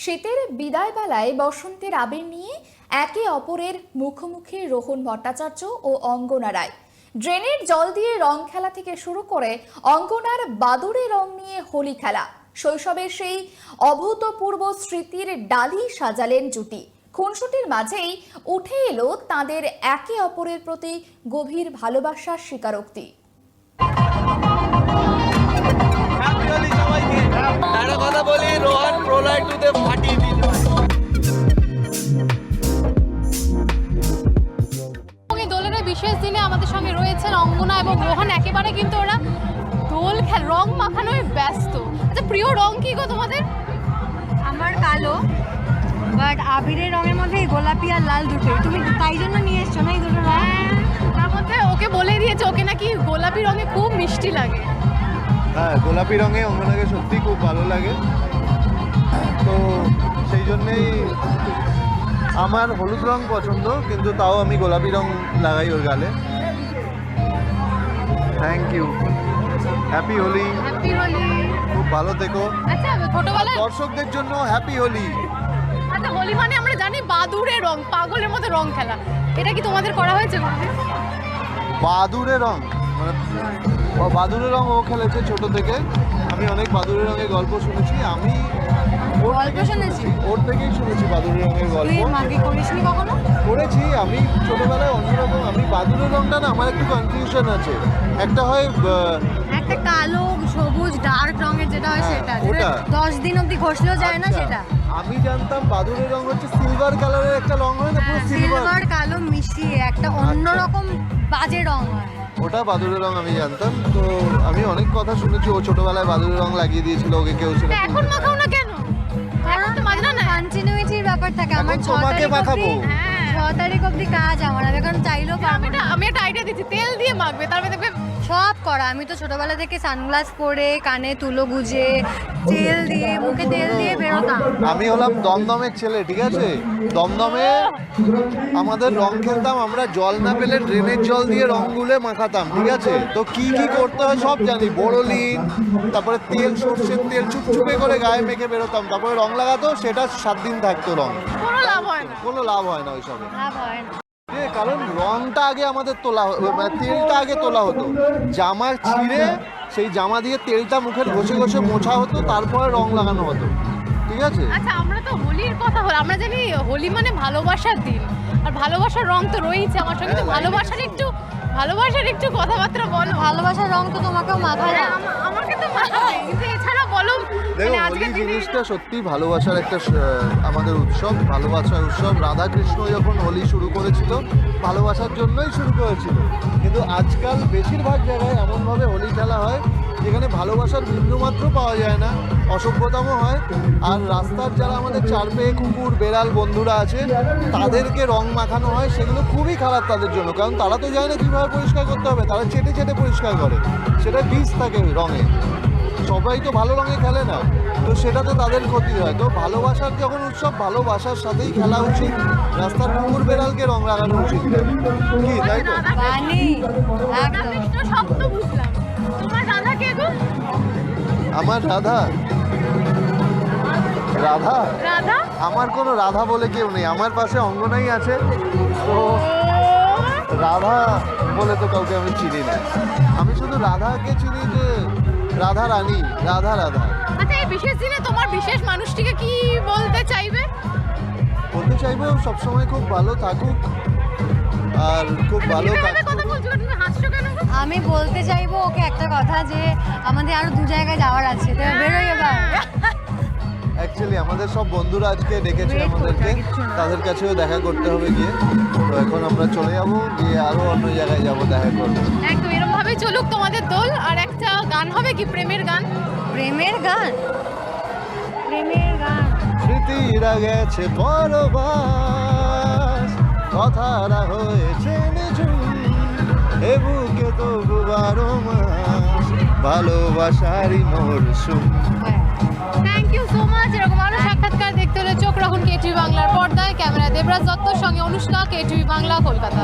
শীতের বিদায় বেলায় বসন্তের আবির নিয়ে একে অপরের মুখোমুখি রোহন ভট্টাচার্য ও অঙ্গনা রায়। ড্রেনের জল দিয়ে রং খেলা থেকে শুরু করে অঙ্গনার বাদুড়ে রং নিয়ে হোলি খেলা, শৈশবের সেই অভূতপূর্ব স্মৃতির ডালি সাজালেন জুটি। খুনসুটির মাঝেই উঠে এলো তাদের একে অপরের প্রতি গভীর ভালোবাসার স্বীকারোক্তি। বিশেষ দিনে আমাদের সঙ্গে রয়েছেন অঙ্গনা এবং রোহন। একেবারে কিন্তু ওরা দোল রং মাখানোয় ব্যস্ত। আচ্ছা, প্রিয় রং কি গো তোমাদের? আমার কালো, বাট আবিরের রঙের মধ্যে গোলাপি আর লাল দুটোই। তুমি তাই জন্য নিয়ে এসছো না এই দুটো রং? তার মধ্যে ওকে বলে দিয়েছে ওকে নাকি গোলাপি রঙে খুব মিষ্টি লাগে। হ্যাঁ, গোলাপি রঙে অঙ্গনাকে সত্যি খুব ভালো লাগে, তো সেই জন্যেই আমার হলুদ রং পছন্দ, কিন্তু তাও আমি গোলাপি রং লাগাই ওর গালে। Thank you, happy Holi. Happy Holi, খুব ভালো থেকো। আচ্ছা, ছোটবেলায় দর্শকদের জন্য হ্যাপি হোলি। আচ্ছা, হোলি মানে আমরা জানি বাদুড়ে রং, পাগলের মতো রং খেলা। এটা কি তোমাদের করা হয়েছে? বাদুড়ে রং মানে বাদুড়ে রং ও খেলেছে ছোট থেকে। আমি অনেক বাদুড়ে রঙের গল্প শুনেছি, আমি ওর থেকেই শুনেছি বাদুড়ে রঙের গল্প। করিসনি কখনো? করেছি আমি ছোটবেলায় অন্যরকম। আমি বাদুড়ের রংটা না, আমার একটু কনফিউশন আছে। একটা হয় একটা কালো সবুজ ডার্ক রঙের যেটা হয় সেটা, ওটা 10 দিন অবধি ঘষলেও যায় না সেটা। আমি জানতাম বাদুড়ের রং হচ্ছে সিলভার কালারের একটা রং হয় না, পুরো সিলভার কালো মিশিয়ে একটা অন্যরকম বাজে রং হয়, ওটা বাদুড়ের রং আমি জানতাম। তো আমি অনেক কথা শুনেছি, ও ছোটবেলায় বাদুড়ের রং লাগিয়ে দিয়েছিল ওকে কেউ ছিল। এখন মাখাও না কেন? কারণ তো মাজনা না, কন্টিনিউইটির ব্যাপার থাকে। আমার 6 তারিখ অবধি কাজ আমার, আমি এখন চাইলেও পারবো না। আমি একটা আইডিয়া দিচ্ছি, তেল দিয়ে মাখবে, তারপরে দেখবে সব করা। আমি তো ছোটবেলা থেকে সানগ্লাস পরে, কানে তুলো গুজে, তেল দিয়ে, মুখে তেল দিয়ে বেরোতাম। আমি হলাম দমদমের ছেলে, ঠিক আছে? দমদমে আমাদের রং খেলতাম আমরা, জল না পেলে ড্রেনের জল দিয়ে রং গুলে মাখাতাম, ঠিক আছে? তো কি কি করতে হয় সব জানি। বোরোলিন, তারপরে তেল, সর্ষের তেল চুপচুপে করে গায়ে মেখে বেরোতাম, তারপরে রং লাগাতো, সেটা 7 দিন থাকতো রং। কোনো লাভ হয় না, কোনো লাভ হয় না ওইসবে। লাভ হয় না, কারণ রংটা আগে আমাদের তোলা, মানে তেলটা আগে তোলা হতো, জামা ছিঁড়ে সেই জামা দিয়ে তেলটা মুখের ঘষে ঘষে মোছা হতো, তারপরে রং লাগানো হতো, ঠিক আছে? আচ্ছা, আমরা তো হোলির কথা হলো, আমরা জানি হোলি মানে ভালোবাসার দিন, আর ভালোবাসার রং তো রয়েছে। আমার সঙ্গে তো ভালোবাসার একটু কথাবার্তা বলো। ভালোবাসার রং তো তোমাকেও মাখায় না। আমাকে তো মাখায়, কিন্তু এছাড়া বলো। দেখো, হোলি জিনিসটা সত্যি ভালোবাসার একটা আমাদের উৎসব, ভালোবাসার উৎসব। রাধাকৃষ্ণ যখন হোলি শুরু করেছিল, ভালোবাসার জন্যই শুরু করেছিল। কিন্তু আজকাল বেশিরভাগ জায়গায় এমনভাবে হোলি খেলা হয় যেখানে ভালোবাসার বিন্দুমাত্র পাওয়া যায় না, অসভ্যতামও হয়। আর রাস্তার যারা আমাদের চারপেয়ে কুকুর বেড়াল বন্ধুরা আছে, তাদেরকে রং মাখানো হয়, সেগুলো খুবই খারাপ তাদের জন্য। কারণ তারা তো জানে না কীভাবে পরিষ্কার করতে হবে, তারা চেটে চেটে পরিষ্কার করে, সেটা বিষ থাকে রঙে। সবাই তো ভালো রঙে খেলে না, তো সেটা তো তাদের ক্ষতি হয়। তো ভালোবাসার যখন উৎসব, ভালোবাসার সাথেই খেলা উচিত। রাস্তার কুকুর বেড়ালকে রং লাগানো উচিত, কি তাই তো? রাধাকৃষ্ণ সব তো বুঝলাম, তোমার রাধা কে গো? আমার রাধা রাধা রাধা আমার কোনো রাধা বলে কেউ নেই, আমার পাশে অঙ্গনাই আছে। তো রাধা বলে তো কাউকে আমি চিনি না, আমি শুধু রাধাকে চিনি, যে রাধা রানী, রাধা রাধা। আচ্ছা, এই বিশেষ দিনে তোমার বিশেষ মানুষটিকে কি বলতে চাইবে? বলতে চাইবো সবসময় খুব ভালো থাকুক আর খুব ভালো কাজ কথা বলছো, তুমি হাসছো কেন? আমি বলতে চাইবো ওকে একটা কথা, যে আমাদের আরো 2 জায়গায় যাওয়ার আছে, তো বেরোই এবার। অ্যাকচুয়ালি আমাদের সব বন্ধুরা আজকে ডেকেছে আমাদেরকে, তাদের কাছেও দেখা করতে হবে গিয়ে। তো এখন আমরা চলে যাবো, গিয়ে আরো অন্য জায়গায় যাবো, দেখা করবো। একদম এরকম ভাবে চলুক তোমাদের দোল। আর একটা গান হবে কি, প্রেমের গান? প্রেমের গান, প্রেমের গান। স্মৃতিরা গেছে পরবাস, কথারা হয়েছে নিঝুম, এ বুকে তো 12 মাস ভালোবাসারই মরশুম। Thank you so much. এরকম আরো সাক্ষাৎকার দেখতে হলে চোখ রাখুন কেটিভি বাংলার পর্দায়। ক্যামেরা দেবরাজ দত্তর সঙ্গে অনুষ্কা, কেটিভি বাংলা, কলকাতা।